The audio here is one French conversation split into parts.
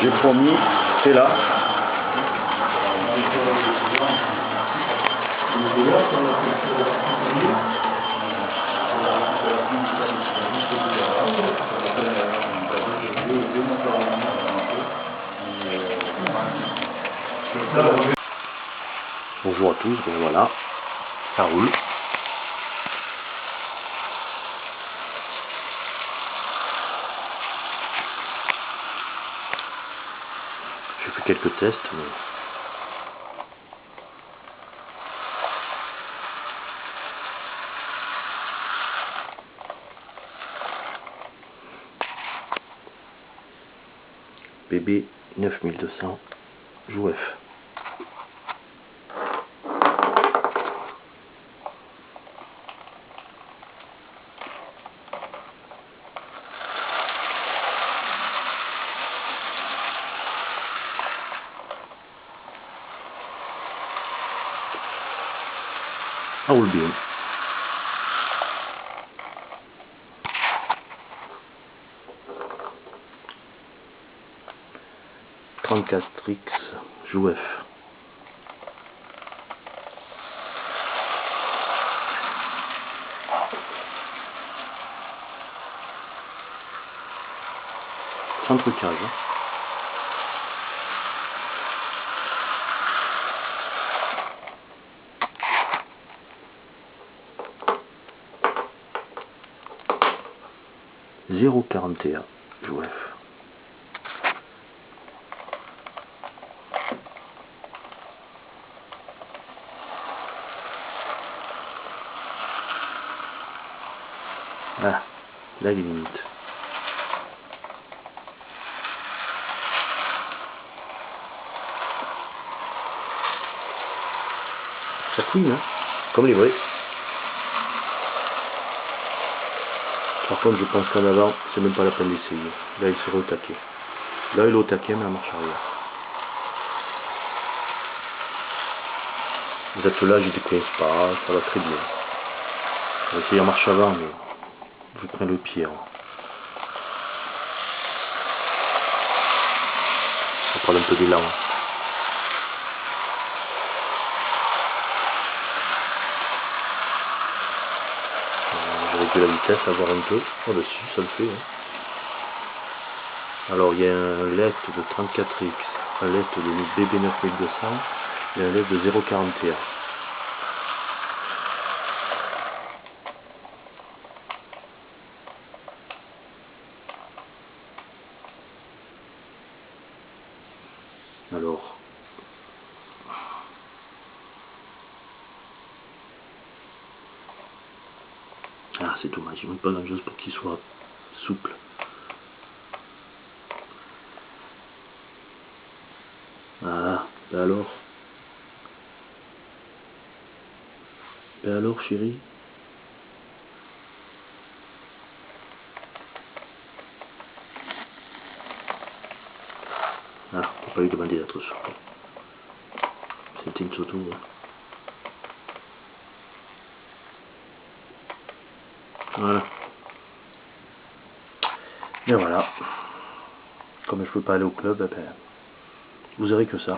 J'ai promis, c'est là. Bonjour à tous, ben voilà, ça roule. J'ai fait quelques tests, mais BB 9200 JOUF. Ça roule bien. X JOUF. Sans trucage. 0,41 JOUF. Ah, la limite. Ça couine, hein, comme les vrais. Par contre, je pense qu'en avant, c'est même pas la peine d'essayer. Là, il serait au taquet. Là, il est au taquet, mais en marche arrière. Les attelages, ils décoincent pas, ça va très bien. On va essayer en marche avant, mais je prends le pied. Ça prend un peu d'élan. Je réduis la vitesse à voir un peu. Oh bah si, ça le fait. Hein. Alors il y a un LED de 34X, un LED de BB 9200 et un LED de 0,41. Alors, ah c'est dommage, il ne manque pas grand chose pour qu'il soit souple. Ah, ben alors chérie. Ah, on ne peut pas lui demander d'être souple. C'était une surtout. Hein. Voilà. Et voilà. Comme je ne peux pas aller au club, eh ben, vous aurez que ça.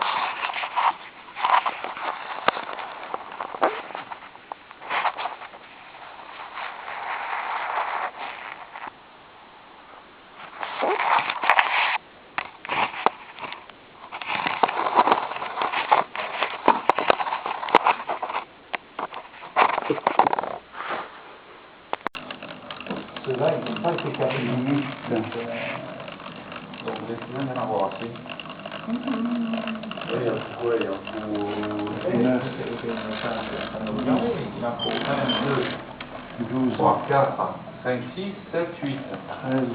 Ceux-là, ils n'ont pas été carbonisés. Donc, vous êtes bien d'en avoir assez. Oui, il en faut quoi? Il en faut 9. Il en faut 1, 2, 12, 3, 4, 5, 6, 7, 8. 13,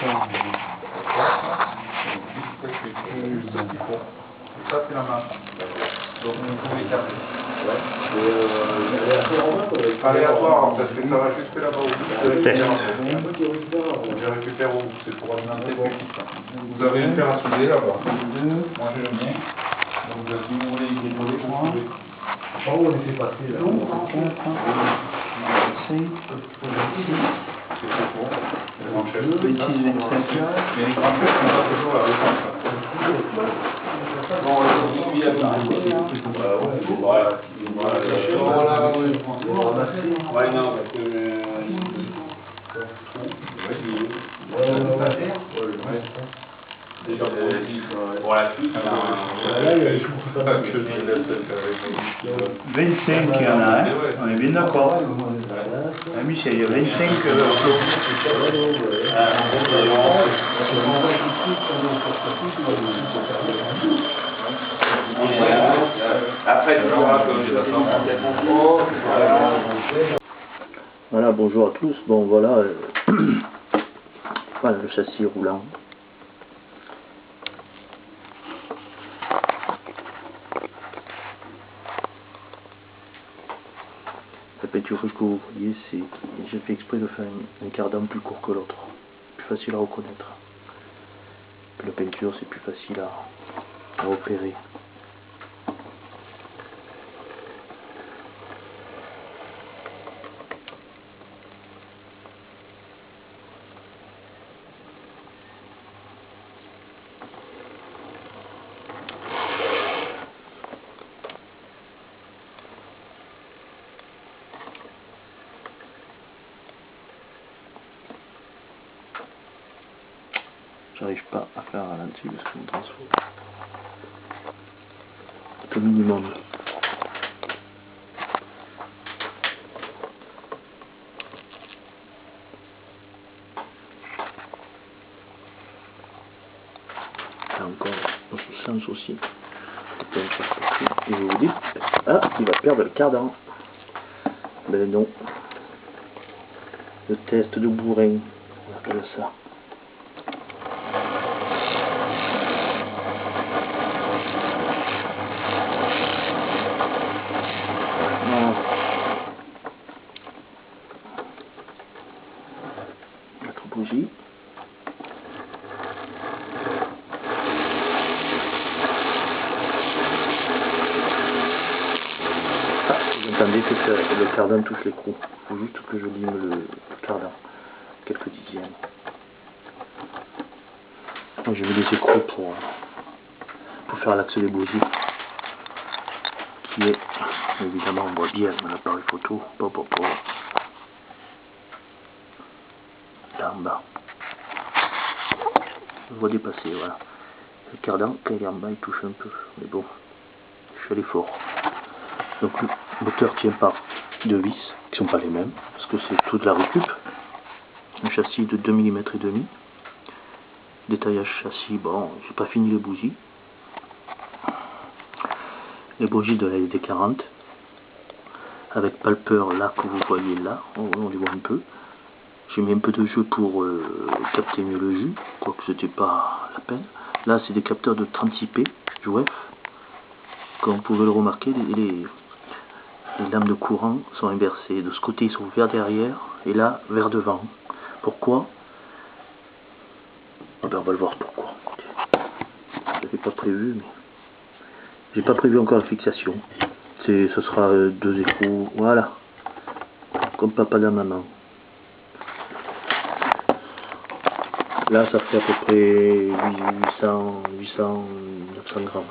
14, 7, 8. Ça, c'est la main. Donc, vous pouvez garder. Aléatoire, parce que ça va jusque là-bas au bout. Je récupère au bout, c'est pour alimenter plus vite. Vous avez une paire à souder là-bas. Moi j'ai le mien. Donc si vous voulez y déposer, vous pouvez. Par où on était passé là? 4, 5, 6. 26, 25. Mais les grands chefs sont pas toujours la réponse. Ouais, non, parce que... Déjà pour la suite, 25 il y en a, hein. On est bien d'accord. Ah, Michel, il y a 25 après, tu verras comme je vais. Voilà, bonjour à tous. Bon, voilà, voilà le châssis roulant. La peinture que vous voyez, j'ai fait exprès de faire un cardan plus court que l'autre, plus facile à reconnaître. La peinture, c'est plus facile à opérer. J'arrive pas à faire un ralenti parce que mon transfo est au minimum. Là encore, on se sent aussi. Et vous vous dites, ah, il va perdre le cardan. Ben non. Le test de bourrin, on appelle ça. Notre bougie. Ah, vous entendez que le cardan touche l'écrou. Il faut juste que je lime le cardan. Quelques dixièmes. Donc, je mets des écrous pour faire l'axe des bougies. Qui est, évidemment, on voit bien mon appareil photo. Là en bas. On voit dépasser, voilà. Le cardan, quand il est en bas, il touche un peu. Mais bon, je suis allé fort. Donc le moteur tient par deux vis, qui sont pas les mêmes, parce que c'est toute la récup. Un châssis de 2 mm et demi. Détaillage châssis, bon, j'ai pas fini les bougies. Les bougies de la LD40. Avec palpeur là que vous voyez là, on les voit un peu. J'ai mis un peu de jeu pour capter mieux le jus, quoique c'était pas la peine. Là c'est des capteurs de 36p, JOF. Comme vous pouvez le remarquer, les lames de courant sont inversées. De ce côté ils sont vers derrière et là vers devant. Pourquoi? Ah ben, on va le voir pourquoi. Je n'avais pas prévu, mais j'ai pas prévu encore la fixation. Ce sera deux écrous, voilà, comme papa et la maman. Là ça fait à peu près 800, 900 grammes.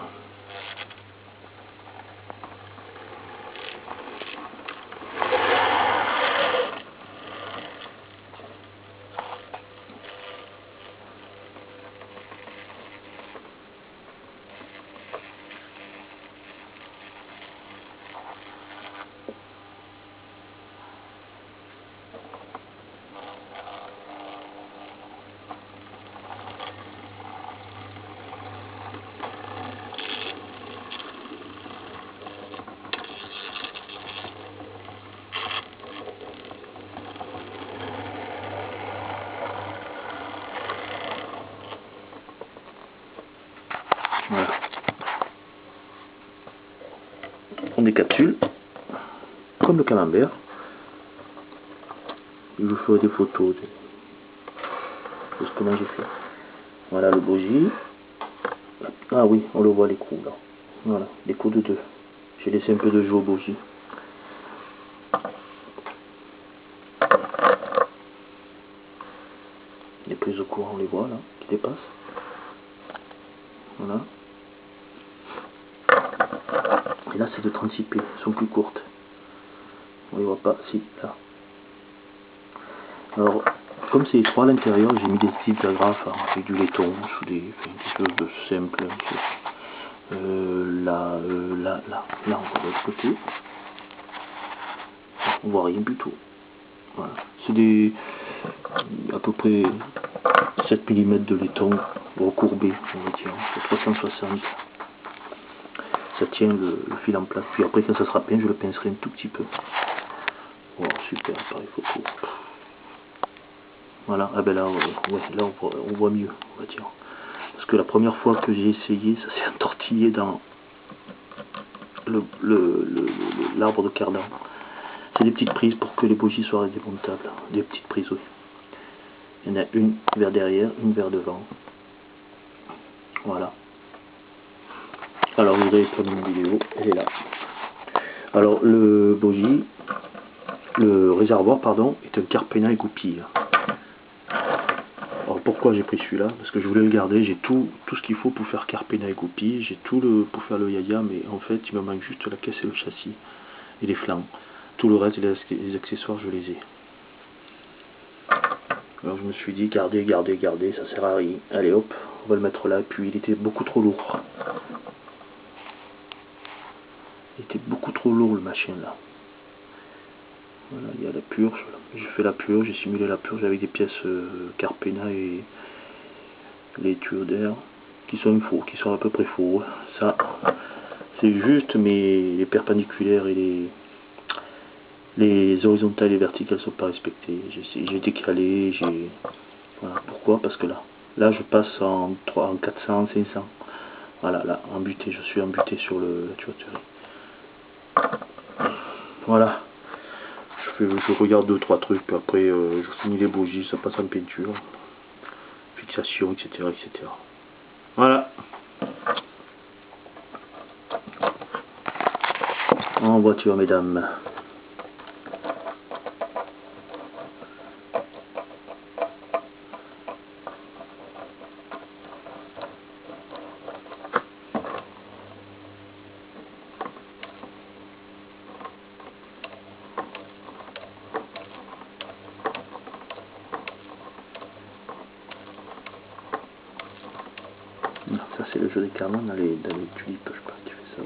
Voilà. On prend des capsules, comme le camembert. Je vous ferai des photos de ce que moi j'ai fait. Voilà le bougie. Ah oui, on le voit l'écrou là. Voilà, l'écrou de 2. J'ai laissé un peu de jeu aux bougies. prises de courant, on les voit là, qui dépassent. Voilà. Et là c'est de 36p, elles sont plus courtes. On les voit pas, si, là. Alors, comme c'est étroit à l'intérieur, j'ai mis des petites agrafes avec du laiton, sous des choses de simple. Là, on voit de l'autre côté. On voit rien du tout. Voilà. C'est des à peu près 7 mm de laiton recourbé, on va dire, 360. Ça tient le fil en place. Puis après, quand ça sera peint, je le pincerai un tout petit peu. Wow, super appareil photo. Voilà, ah ben là, ouais, là on voit mieux, on va dire. Parce que la première fois que j'ai essayé, ça s'est entortillé dans l'arbre de cardan. C'est des petites prises pour que les bougies soient démontables. Des petites prises, oui. Il y en a une vers derrière, une vers devant. Voilà. Alors vous avez pris une vidéo, elle est là. Alors le réservoir pardon, est un Carpena et goupille. Alors pourquoi j'ai pris celui-là? Parce que je voulais le garder, j'ai tout ce qu'il faut pour faire Carpena et goupille, j'ai pour faire le Yaya, mais en fait il me manque juste la caisse et le châssis et les flancs. Tout le reste, les accessoires, je les ai. Alors je me suis dit, garder, ça sert à rien. Allez hop, on va le mettre là, puis il était beaucoup trop lourd. Il était beaucoup trop lourd le machin là. Voilà, il y a la purge, j'ai fait la purge, j'ai simulé la purge avec des pièces Carpena et les tuyaux d'air qui sont faux, qui sont à peu près faux. Ça, c'est juste les perpendiculaires et les horizontales et verticales sont pas respectées. J'ai décalé, voilà. Pourquoi? Parce que là je passe en 400, 500. Voilà, là, je suis embuté sur la tuyauterie. Voilà. Je regarde 2-3 trucs, puis après je finis les bougies, ça passe en peinture, fixation, etc. etc. Voilà. En voiture, mesdames. Ça c'est le jeu des carnets dans les tulipes, je sais pas si tu fais ça.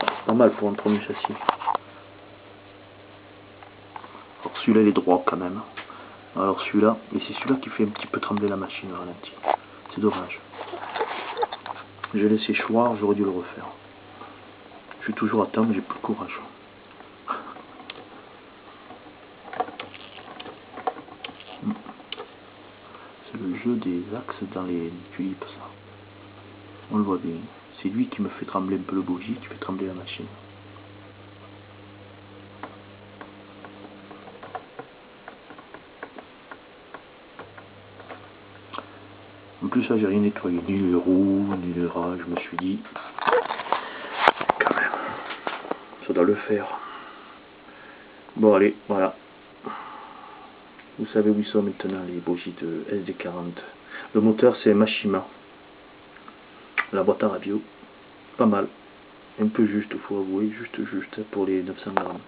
C'est pas mal pour un premier châssis. Alors celui-là il est droit quand même. Alors celui-là, et c'est celui-là qui fait un petit peu trembler la machine au ralenti. C'est dommage. J'ai laissé choir, j'aurais dû le refaire. Je suis toujours à temps, mais j'ai plus le courage. C'est le jeu des axes dans les tulipes, ça. On le voit bien. C'est lui qui me fait trembler un peu le bougie, qui fait trembler la machine. En plus, là, j'ai rien nettoyé, ni les roues, ni les rats. Je me suis dit, quand même, ça doit le faire. Bon, allez, voilà. Vous savez où ils sont maintenant, les bougies de SD40. Le moteur, c'est Mashima. La boîte à radio, pas mal. Un peu juste, il faut avouer, juste pour les 900 grammes.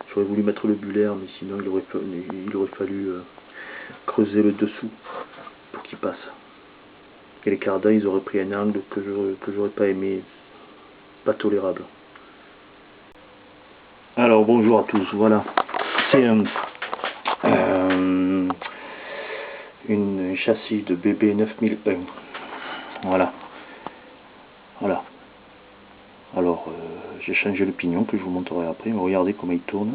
J'aurais voulu mettre le bulaire, mais sinon il aurait fallu creuser le dessous pour qu'il passe. Et les cardans, ils auraient pris un angle que j'aurais pas aimé, pas tolérable. Alors bonjour à tous, voilà. C'est une châssis de BB 9001. Voilà. Voilà. Alors j'ai changé le pignon que je vous montrerai après, mais regardez comment il tourne.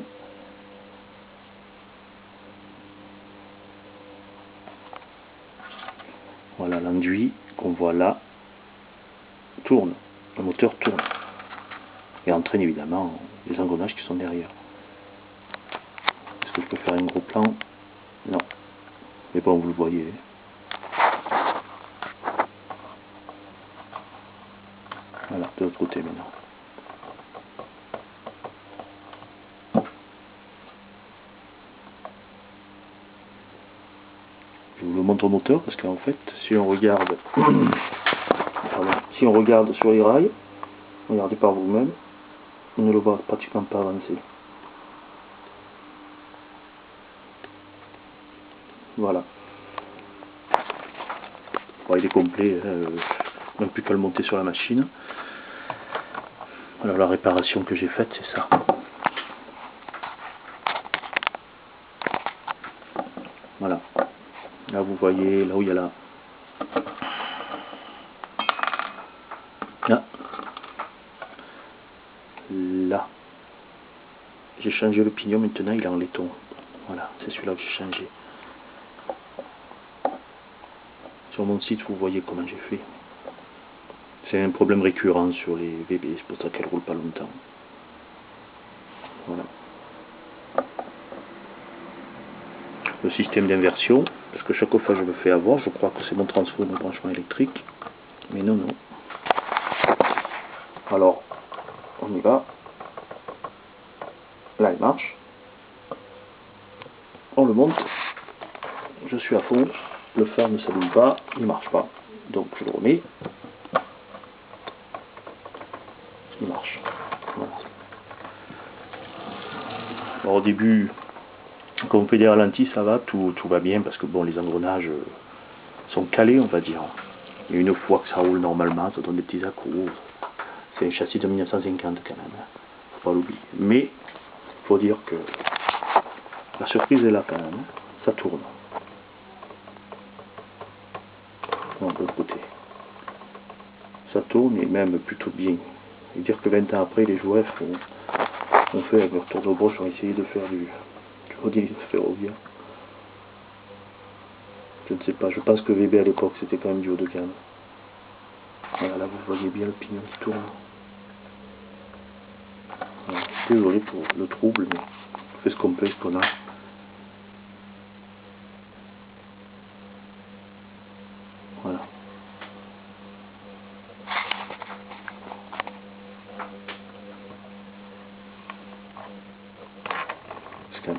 Voilà, l'enduit qu'on voit là tourne, le moteur tourne et entraîne évidemment les engrenages qui sont derrière. Est-ce que je peux faire un gros plan? Non, mais bon, vous le voyez. Voilà, de l'autre côté maintenant. le montre moteur, parce qu'en fait, si on regarde, pardon, si on regarde sur les rails, regardez par vous-même, on ne le voit pratiquement pas avancer. Voilà. Bon, il est complet, on n'a plus qu'à le monter sur la machine. Alors la réparation que j'ai faite, c'est ça. Voilà. Là vous voyez, là où il y a la... Là. J'ai changé le pignon, maintenant il est en laiton. Voilà, c'est celui-là que j'ai changé. Sur mon site, vous voyez comment j'ai fait. C'est un problème récurrent sur les VB, c'est pour ça qu'elles ne roulent pas longtemps. Voilà. Le système d'inversion, parce que chaque fois je me fais avoir, je crois que c'est mon transfo, mon branchement électrique. Mais non, non. Alors, on y va. Là, il marche. On le monte. Je suis à fond. Le phare ne s'allume pas, il ne marche pas. Donc je le remets. Il marche. Voilà. Alors, au début, quand on fait des ralentis, ça va, tout va bien, parce que bon, les engrenages sont calés, on va dire. Et une fois que ça roule normalement, ça donne des petits à-coups. C'est un châssis de 1950 quand même, faut pas l'oublier. Mais, il faut dire que la surprise est là quand même, ça tourne. Non, de l'autre côté. Ça tourne et même plutôt bien. Et dire que 20 ans après, les joueurs ont fait avec leur tour de broche, ont essayé de faire du ferroviaire. Je ne sais pas, je pense que VB à l'époque c'était quand même du haut de gamme. Voilà, là vous voyez bien le pignon qui tourne. Voilà. Désolé pour le trouble, mais on fait ce qu'on peut, ce qu'on a. Voilà. C'est quand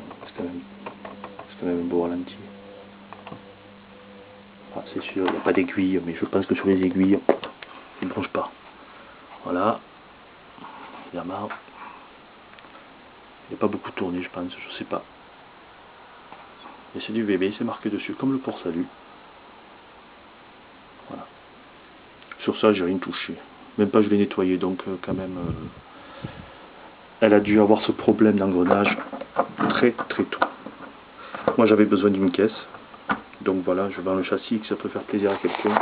même un beau ralenti. Ah, c'est sûr, il n'y a pas d'aiguille, mais je pense que sur les aiguilles, il ne branche pas. Voilà. Yamaha. Il n'a pas beaucoup tourné, je pense, je sais pas. Et c'est du VB, c'est marqué dessus, comme le port salut. Voilà. Sur ça, j'ai rien touché. Même pas je l'ai nettoyé, donc quand même, elle a dû avoir ce problème d'engrenage très très tôt. Moi j'avais besoin d'une caisse, donc voilà, je vends le châssis, que ça peut faire plaisir à quelqu'un.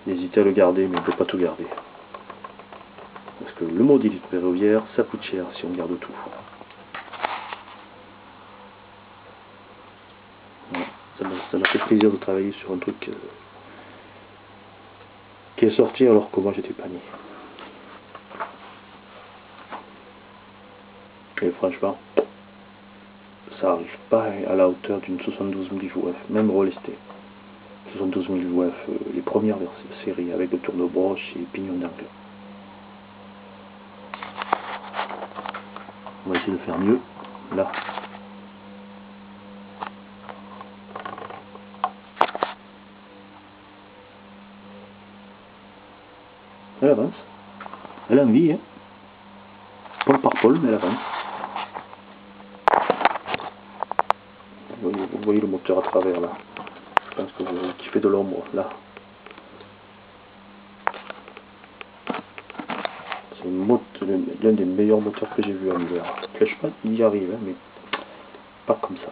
N'hésitez à le garder, mais il ne faut pas tout garder. Parce que le modèle ferroviaire, ça coûte cher si on garde tout. Voilà. Ça m'a fait plaisir de travailler sur un truc qui est sorti alors que moi j'étais pas né. Et franchement, ça n'arrive pas à la hauteur d'une 72 000 VF, même relesté. 72 000 VF, les premières séries avec le tour de broche et pignon d'angle. On va essayer de faire mieux. Là. Elle avance. Elle a envie, hein. Paul par Paul, mais elle avance. Vous voyez le moteur à travers là. Je pense que qui fait de l'ombre là. C'est l'un des meilleurs moteurs que j'ai vu en hiver. Je sais pas, il y arrive, hein, mais pas comme ça.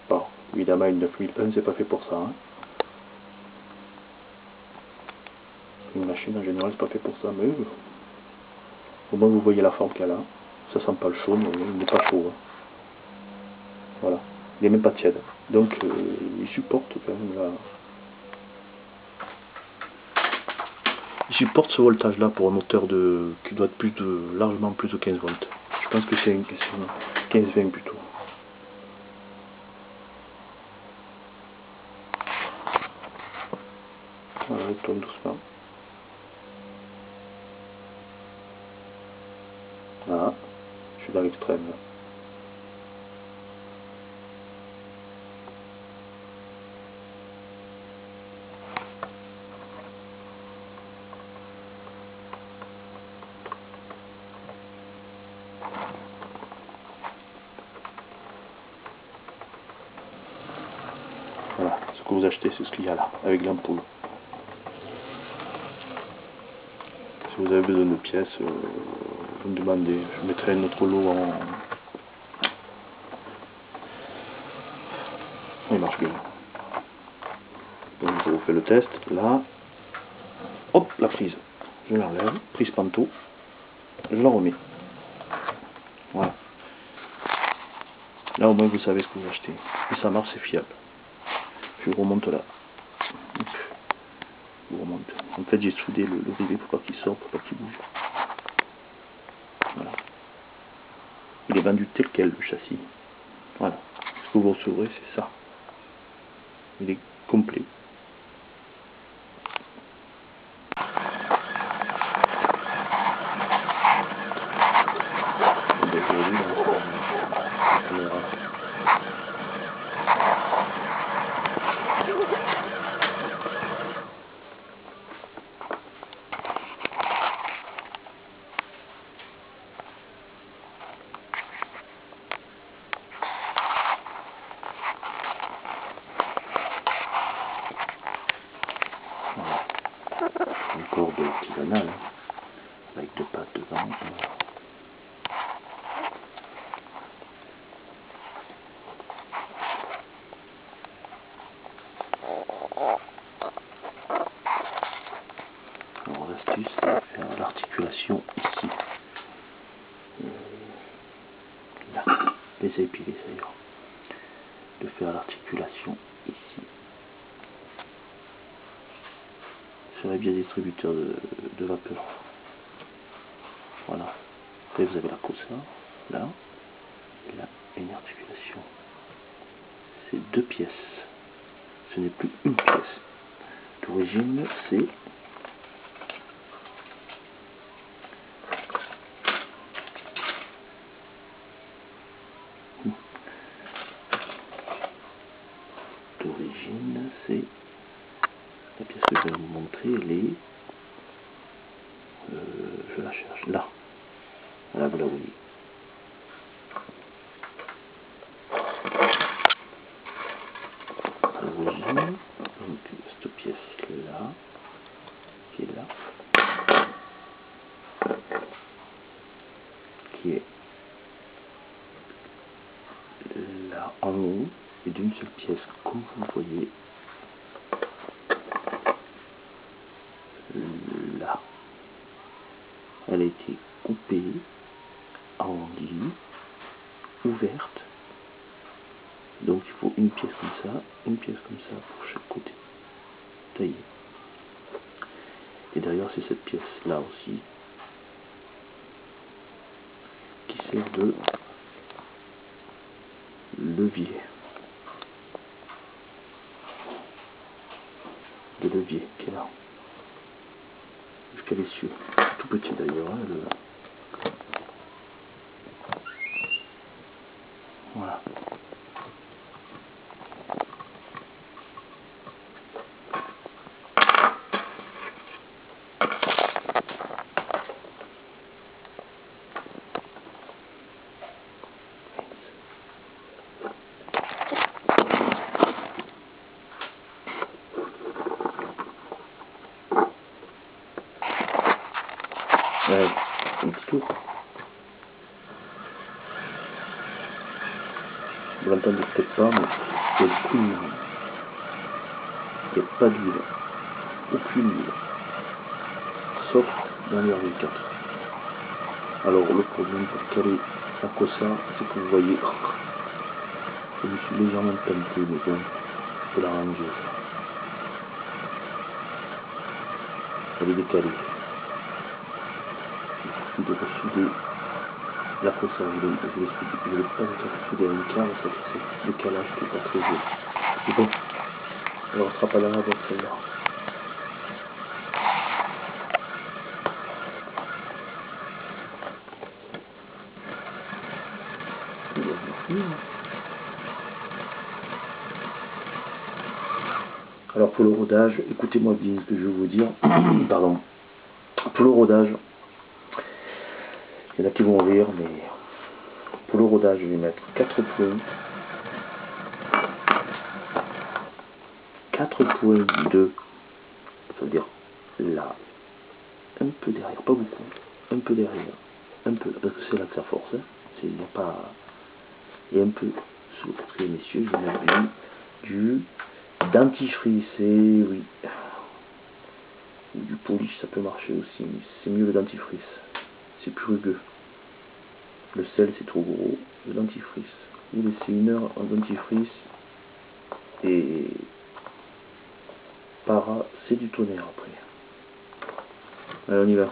Bon, évidemment, une 9001, c'est pas fait pour ça. Hein. Une machine en général, c'est pas fait pour ça, mais au moins vous voyez la forme qu'elle a. Ça sent pas le chaud, mais il n'est pas chaud. Hein. Voilà, il n'est même pas tiède. Donc, il supporte quand même la... Il supporte ce voltage là pour un moteur qui doit être largement plus de 15 volts. Je pense que c'est 15-20 plutôt. Voilà, il tourne doucement. extrême. Là. Voilà, ce que vous achetez, c'est ce qu'il y a là, avec l'ampoule. Si vous avez besoin de pièces, vous me demandez, je mettrai notre lot en... Il marche bien. Donc je vous fais le test, là, hop, la prise, je l'enlève, prise panto, je la remets. Voilà. Là au moins vous savez ce que vous achetez. Et ça marche, c'est fiable. Je vous remonte là. Hop. Je vous remonte. En fait j'ai soudé le rivet pour pas qu'il sorte, pour pas qu'il bouge. Voilà. Il est vendu tel quel le châssis. Voilà. Ce que vous recevrez c'est ça. Il est complet. Encore de l'artisanal, hein, avec deux pattes dedans. Alors l'astuce, c'est de faire l'articulation ici. Là, les épilés d'ailleurs. De faire l'articulation ici. Sur les biais distributeurs de vapeur. Voilà. Après vous avez la cosa, là, et là, une articulation. C'est deux pièces. Ce n'est plus une pièce. D'origine, c'est d'origine, c'est la pièce que je vais vous montrer, elle est je la cherche là. Voilà, vous la voyez. L'origine, donc cette pièce là, qui est là, qui est là en haut, et d'une seule pièce, comme vous voyez là. Elle a été coupée, arrondie, ouverte. Donc il faut une pièce comme ça, une pièce comme ça pour chaque côté. Taillé. Et derrière c'est cette pièce là aussi qui sert de levier. De levier qui est là. Jusqu'à l'essieu. Tout petit d'ailleurs. Hein, Voilà. Ouais, un petit tour. Vous l'entendez peut-être pas, mais il y a le couille. Il n'y a pas d'huile. Aucune huile. Sauf dans les RV4. Alors le problème pour caler la cosa, c'est que vous voyez, je me suis légèrement tenté, mais bon, je peux l'arranger. Elle est décalée. Il suffit de ressouder la cosa. Je ne vais pas vous souder à une clave, ça fait ce décalage qui n'est pas très joli. Mais bon, on ne sera pas dans la boîte celle-là. Alors pour le rodage, écoutez-moi bien ce que je vais vous dire. Pardon. Pour le rodage, il y en a qui vont rire, mais pour le rodage, je vais mettre 4 points. 4 points de, ça veut dire là, un peu derrière, pas beaucoup, un peu derrière, un peu, parce que c'est là que ça force, hein. Il n'y a pas, et un peu sous, parce que messieurs, je vais mettre du dentifrice, et oui, ou du polish, ça peut marcher aussi, mais c'est mieux le dentifrice, c'est plus rugueux. Le sel c'est trop gros, le dentifrice. Vous laissez 1 heure en dentifrice et para, c'est du tonnerre après. Allez, on y va.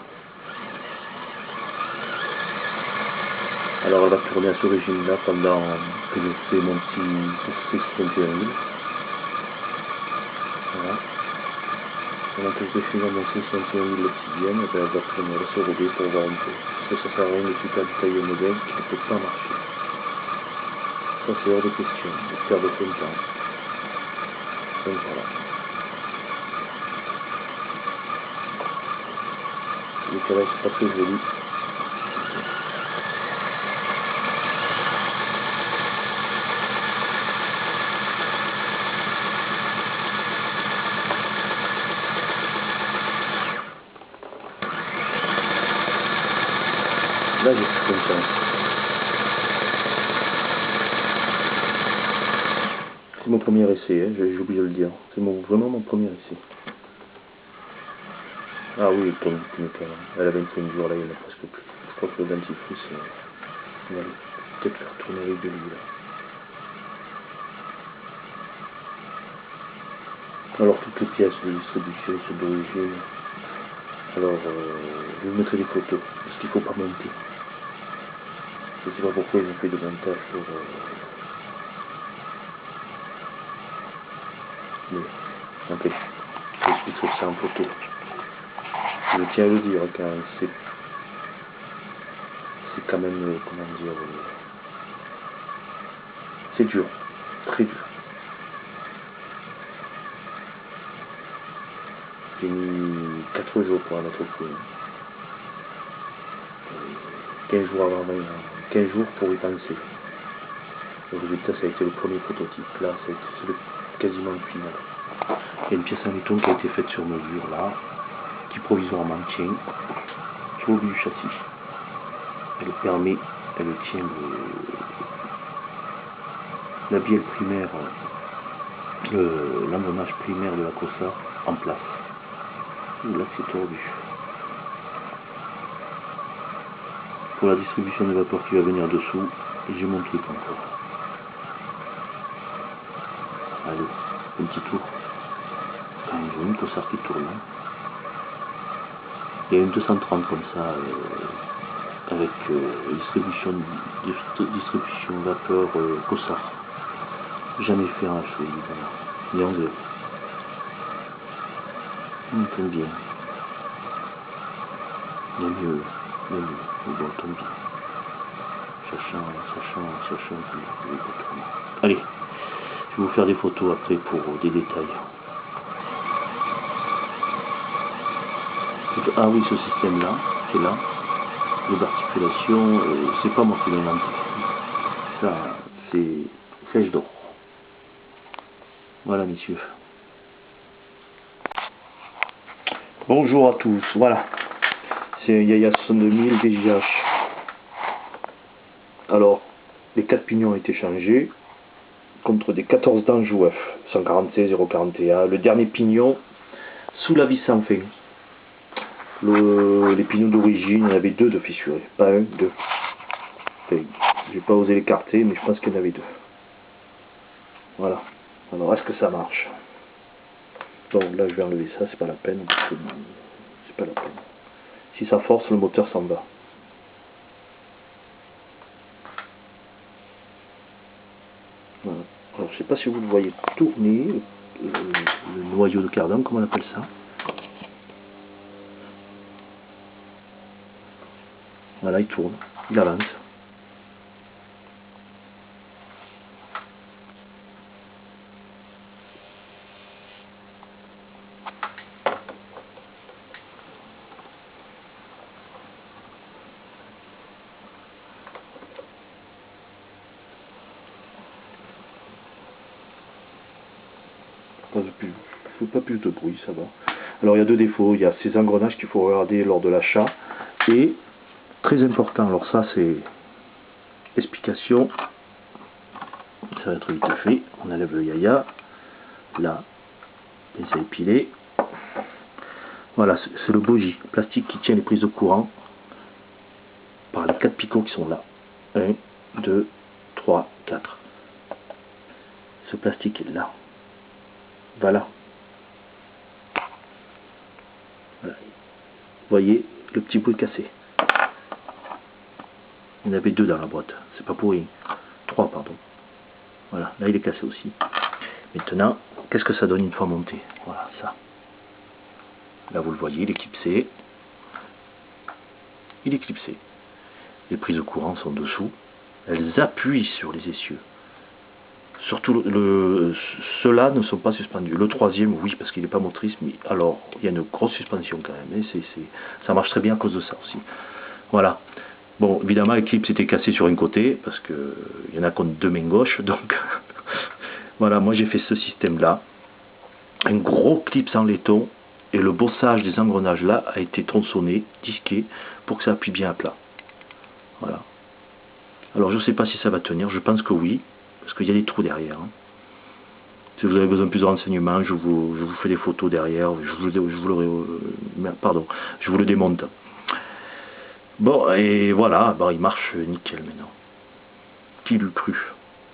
Alors elle va tourner à ce régime là pendant que je fais mon petit 61 000. Voilà. Pendant que je définis mon 61 000 quotidienne, elle va tourner, elle va se roder pour voir un peu. Parce que ça sert à rien de tout à détailler le modèle qui ne peut pas marcher. Ça c'est hors de question, de perdre son temps. Donc voilà. Le calage c'est pas très joli. Là j'ai plus confiance. C'est mon premier essai, hein, j'ai oublié de le dire. C'est vraiment mon premier essai. Ah oui, elle tombe du nickel. Elle a 25 jours, là il y en a presque plus. Je crois que le dentifrice, on va peut-être faire tourner avec de l'huile. Alors toutes les pièces de distribution sont d'origine. Alors je vous mettrai des photos, parce qu'il ne faut pas monter. Je ne sais pas pourquoi ils ont fait de montage sur... mais en fait, j'expliquerai ça en photo. Je tiens à le dire car c'est quand même, comment dire, c'est dur, très dur. J'ai mis 4 jours pour en mettre au point. 15 jours avant, 15 jours pour y penser. Le résultat, ça a été le premier prototype. Là, c'est quasiment le final. Il y a une pièce en laiton qui a été faite sur mesure, là, qui provisoirement tient sur le bout du châssis. Elle permet, elle tient la bielle primaire, l'engrenage primaire de la Corsa en place. Là, c'est tordu. Pour la distribution de vapeur qui va venir dessous, j'ai mon truc encore. Allez, un petit tour. J'ai une Corsa qui tourne. Il y a une 230 comme ça, avec distribution vapeur Corsa. Jamais fait un HO évidemment. Ni en deux. On tombe bien. Il y a mieux. Mais bon, on tombe bien. Sachant que... Allez, je vais vous faire des photos après pour des détails. Ah oui, ce système-là, qui est là, d'articulation, c'est pas moi qui l'ai inventé. Ça, c'est flèche d'or. Voilà, messieurs. Bonjour à tous. Voilà. C'est un Yaya 62000 VJH. Alors, les 4 pignons ont été changés contre des 14 d'ange UF 146 041. Le dernier pignon sous la vis sans fin. Les pignons d'origine, il y en avait 2 de fissurés. Pas un, 2. Enfin, j'ai pas osé l'écarter, mais je pense qu'il y en avait 2. Voilà. Alors, est-ce que ça marche? Donc là, je vais enlever ça, c'est pas la peine. C'est pas la peine. Si ça force, le moteur s'en va. Voilà. Alors, je sais pas si vous le voyez tourner, le noyau de cardan, comme on appelle ça. Voilà, il tourne, il avance. faut pas plus de bruit, ça va. Alors il y a deux défauts, il y a ces engrenages qu'il faut regarder lors de l'achat, et très important, alors ça c'est explication, ça va être vite fait, on enlève le yaya, là, et ça épilé. Voilà, c'est le bogie plastique qui tient les prises de courant par les 4 picots qui sont là. 1, 2, 3, 4. Ce plastique est là. Voilà. Voilà. Vous voyez, le petit bout est cassé. Il y en avait 2 dans la boîte. C'est pas pour rien. 3, pardon. Voilà, là il est cassé aussi. Maintenant, qu'est-ce que ça donne une fois monté? Voilà, ça. Là vous le voyez, il est clipsé. Il est clipsé. Les prises de courant sont dessous. Elles appuient sur les essieux. Surtout ceux-là ne sont pas suspendus. Le troisième, oui, parce qu'il n'est pas motrice, mais alors il y a une grosse suspension quand même. Et ça marche très bien à cause de ça aussi. Voilà. Bon, évidemment, le clip s'était cassé sur un côté, parce qu'il y en a contre 2 mains gauches, donc voilà, moi j'ai fait ce système-là. Un gros clip sans laiton, et le bossage des engrenages là a été tronçonné, disqué, pour que ça appuie bien à plat. Voilà. Alors je ne sais pas si ça va tenir, je pense que oui, parce qu'il y a des trous derrière. Hein. Si vous avez besoin de plus de renseignements, je vous fais des photos derrière, je vous le démonte. Bon, et voilà, bon, il marche nickel maintenant. Qui l'eût cru?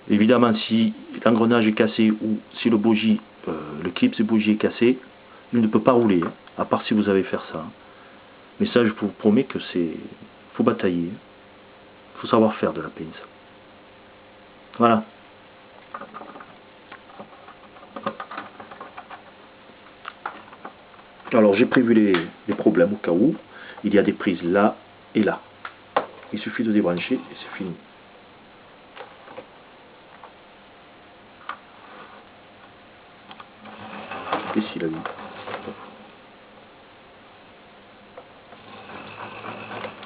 Évidemment, si l'engrenage est cassé ou si le bougie, le clip de bougie est cassé, il ne peut pas rouler, hein, à part si vous avez faire ça. Hein. Mais ça, je vous promets que c'est... faut batailler. Il faut savoir faire de la pince. Voilà. Alors j'ai prévu les problèmes au cas où. Il y a des prises là et là. Il suffit de débrancher et c'est fini. Et si la vie.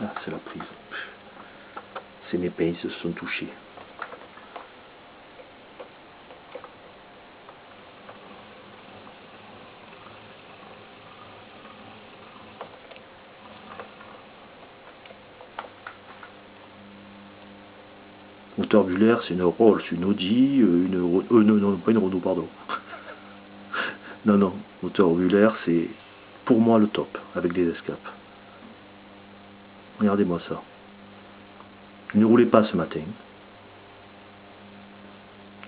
Ah, c'est la prise. C'est mes pinces se sont touchées. Moteur Buller, c'est une Rolls, une Audi, non, pas une Renault, pardon. Non, moteur Buller, c'est pour moi le top, avec des escapes. Regardez-moi ça. Il ne roulait pas ce matin.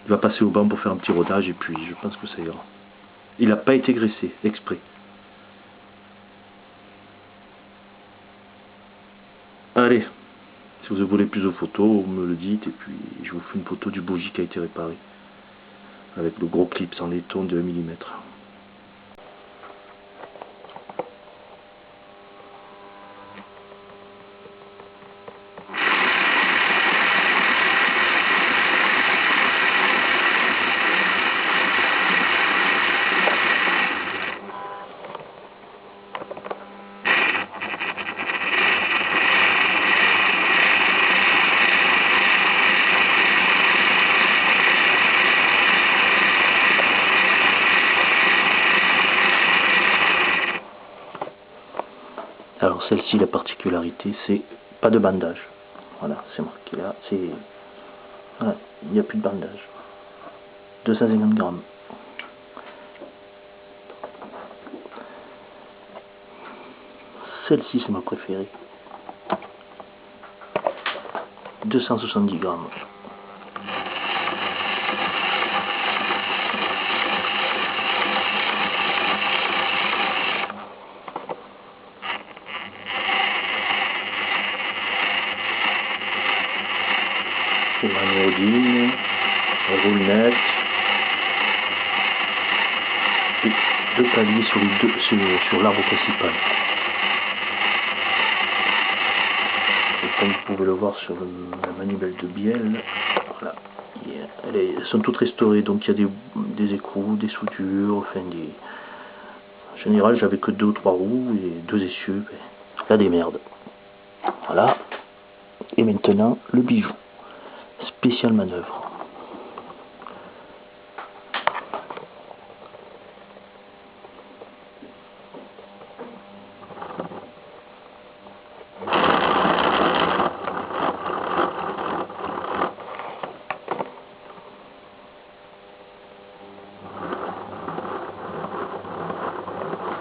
Il va passer au banc pour faire un petit rodage et puis je pense que ça ira. Il n'a pas été graissé, exprès. Allez, si vous voulez plus de photos, vous me le dites et puis je vous fais une photo du bougie qui a été réparé. Avec le gros clip sans laiton de 1 mm. Alors celle-ci, la particularité, c'est pas de bandage. Voilà, c'est marqué là. Voilà, il n'y a plus de bandage. 250 grammes. Celle-ci, c'est ma préférée. 270 grammes. C'est ma néodine, roule net, et 2 paliers sur l'arbre principal. Et comme vous pouvez le voir sur la manivelle de bielle, voilà, elles sont toutes restaurées, donc il y a des écrous, des soudures, enfin des... En général, j'avais que 2 ou 3 roues et 2 essieux, là des merdes. Voilà, et maintenant le bijou. Spécial manœuvre.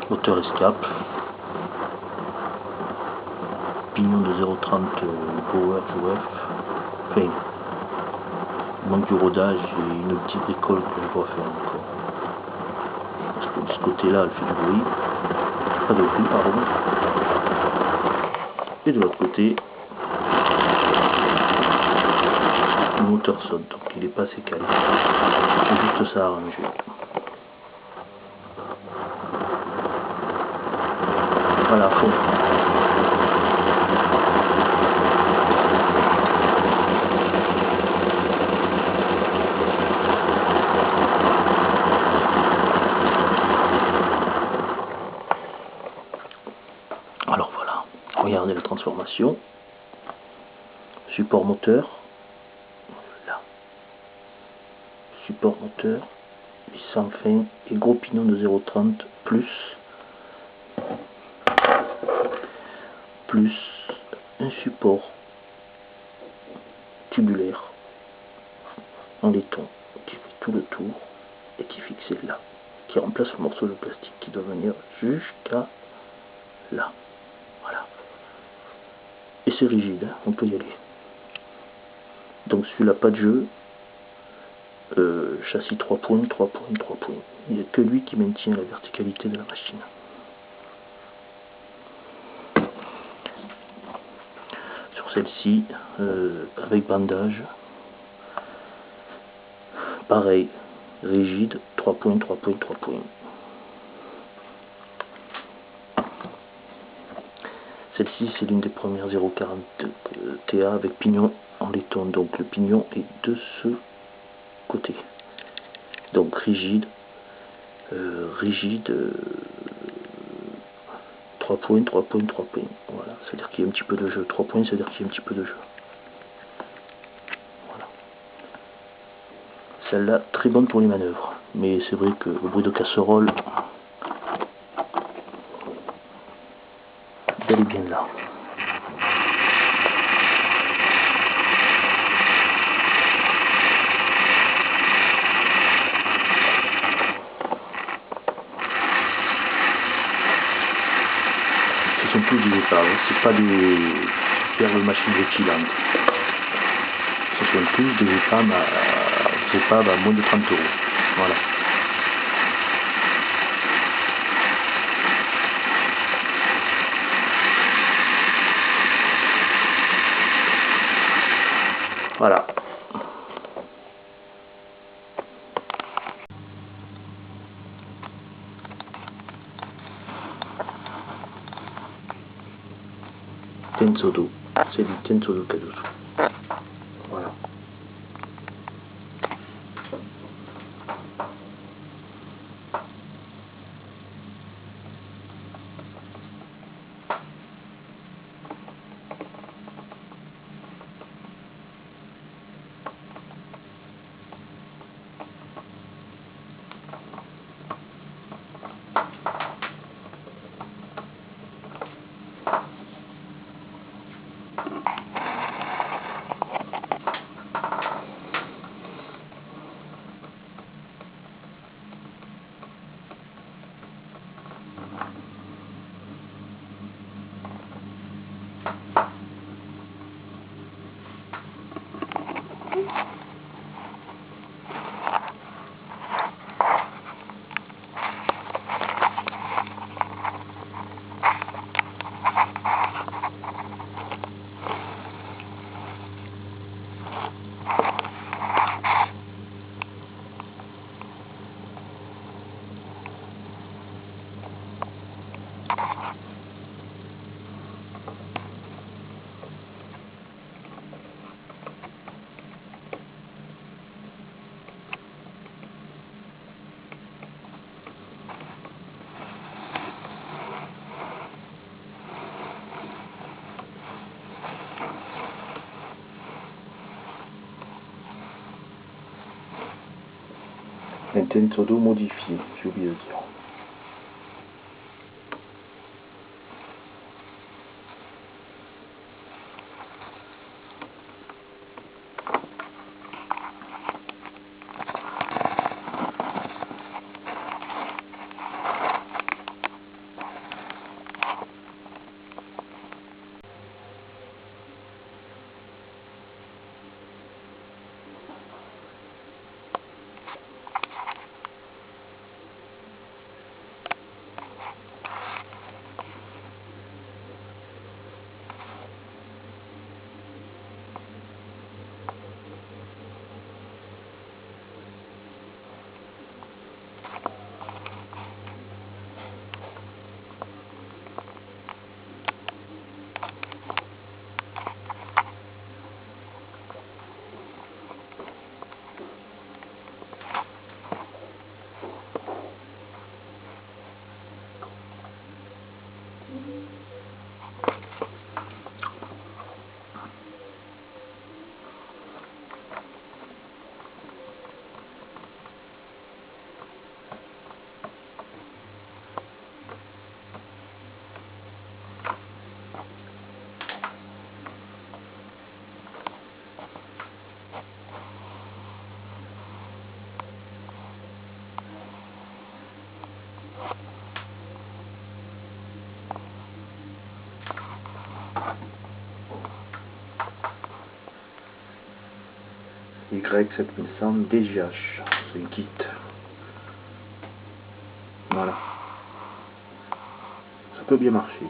moteur escape, pignon de 0,30 power VF, enfin, il manque du rodage et une petite bricole que je dois faire encore. Parce que de ce côté-là, elle fait du bruit, pas de bruit, pardon. Et de l'autre côté, le moteur saute, donc il n'est pas assez calé. C'est juste ça à arranger. Voilà, fond. Alors voilà, regardez la transformation. Support moteur, là. Support moteur, vis sans fin et gros pignon de 0,30 plus un support tubulaire en laiton qui fait tout le tour et qui est fixé là, qui remplace le morceau de plastique qui doit venir jusqu'à là. Voilà. Et c'est rigide, hein, on peut y aller. Donc celui-là, pas de jeu. Châssis 3 points, 3 points, 3 points. Il n'y a que lui qui maintient la verticalité de la machine. Sur celle-ci, avec bandage, pareil, rigide, 3 points, 3 points, 3 points. Celle-ci, c'est l'une des premières 0,40 TA avec pignon en laiton. Donc le pignon est de ce côté. Donc rigide, 3 points, 3 points, 3 points. Voilà, c'est-à-dire qu'il y a un petit peu de jeu. 3 points, c'est-à-dire qu'il y a un petit peu de jeu. Voilà. Celle-là, très bonne pour les manœuvres. Mais c'est vrai que le bruit de casserole, elle est bien là. Ce sont tous des épaves, c'est pas des superbes machines rutilantes. Ce sont tous des épaves à moins de 30 euros. Voilà. Voilà. Tensodo, c'est du Tensodo Kadosu. Voilà. Un Tensodo modifié, j'ai oublié de dire. Y7100 DJH, c'est le kit. Voilà. Ça peut bien marcher.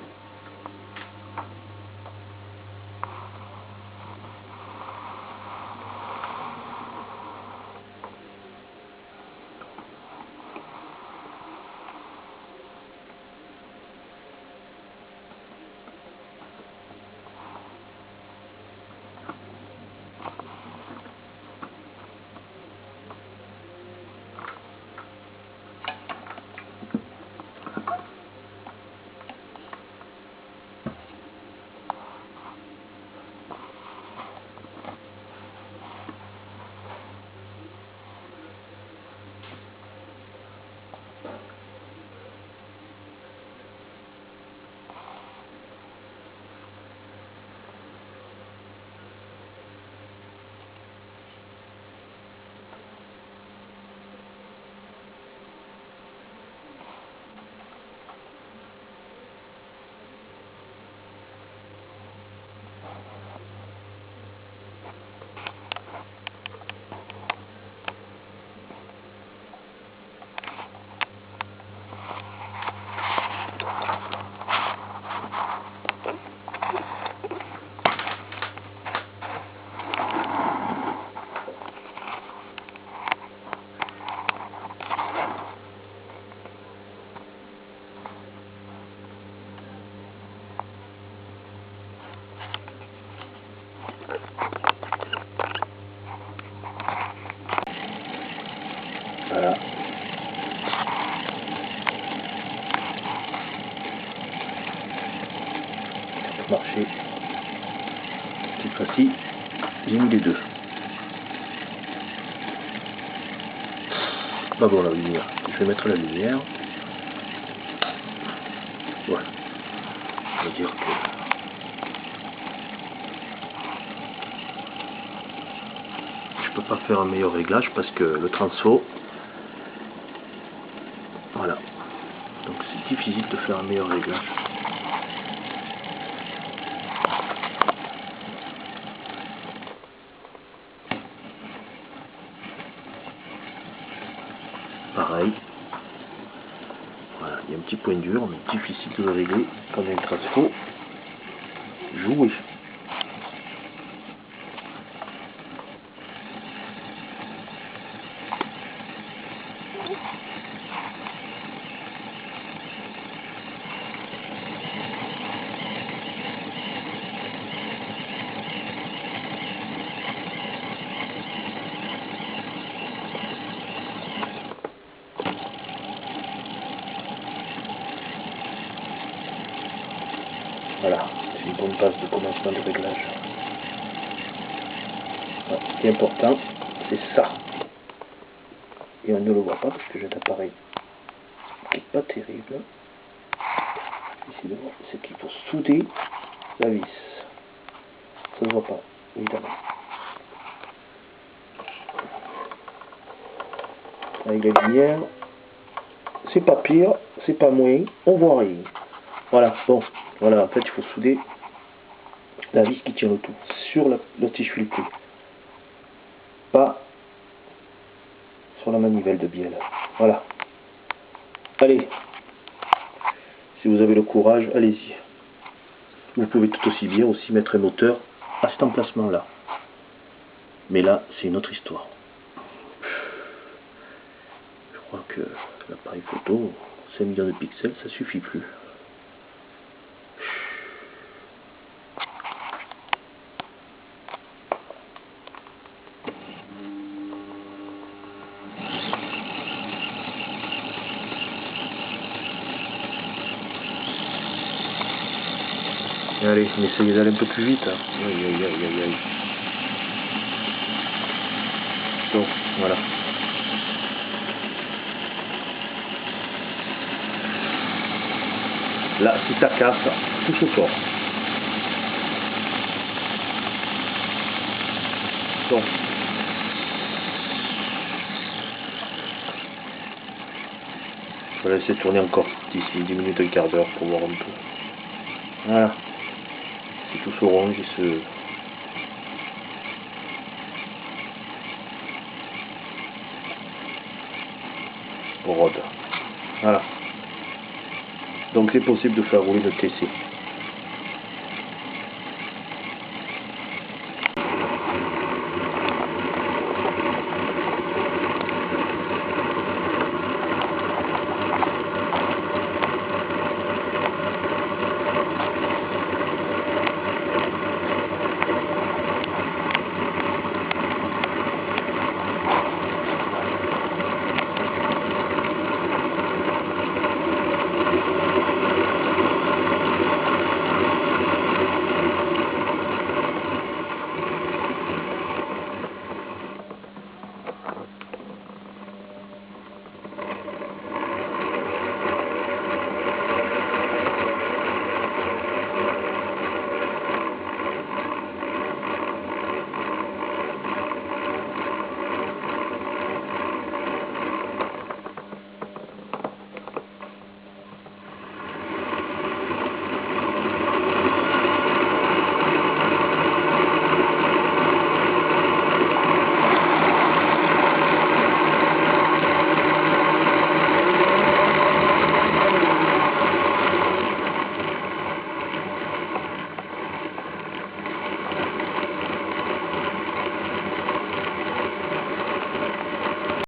Voilà. Ça peut marcher. Cette fois-ci, j'ai mis les deux. Pas bon la lumière. Je vais mettre la lumière. Voilà. On va dire que je peux pas faire un meilleur réglage parce que le transfo. Voilà. Donc c'est difficile de faire un meilleur réglage. Pareil. Voilà, il y a un petit point dur, mais difficile de le régler quand on a une transfo. Jouer. Voilà, c'est une bonne base de commencement de réglage. Alors, ce qui est important, c'est ça. Et on ne le voit pas parce que j'ai un appareil qui n'est pas terrible. Ici, de voir, c'est qu'il faut souder la vis. Ça ne se voit pas, évidemment. Avec la lumière, c'est pas pire, c'est pas moins, on voit rien. Voilà, bon, voilà, en fait, il faut souder la vis qui tient le tout sur la tige filetée, pas sur la manivelle de bielle. Voilà. Allez, si vous avez le courage, allez-y. Vous pouvez tout aussi bien aussi mettre un moteur à cet emplacement-là. Mais là, c'est une autre histoire. Je crois que l'appareil photo, 5 millions de pixels, ça suffit plus. Allez, on essaye d'aller un peu plus vite. Hein. Aïe, aïe, aïe, aïe, aïe. Donc, voilà. Là, si ça casse, tout se sort. Donc, je vais laisser tourner encore d'ici 10 minutes, un quart d'heure pour voir un peu. Voilà. C'est tout orange et ce... rôde. Voilà. Donc c'est possible de faire rouler le TC.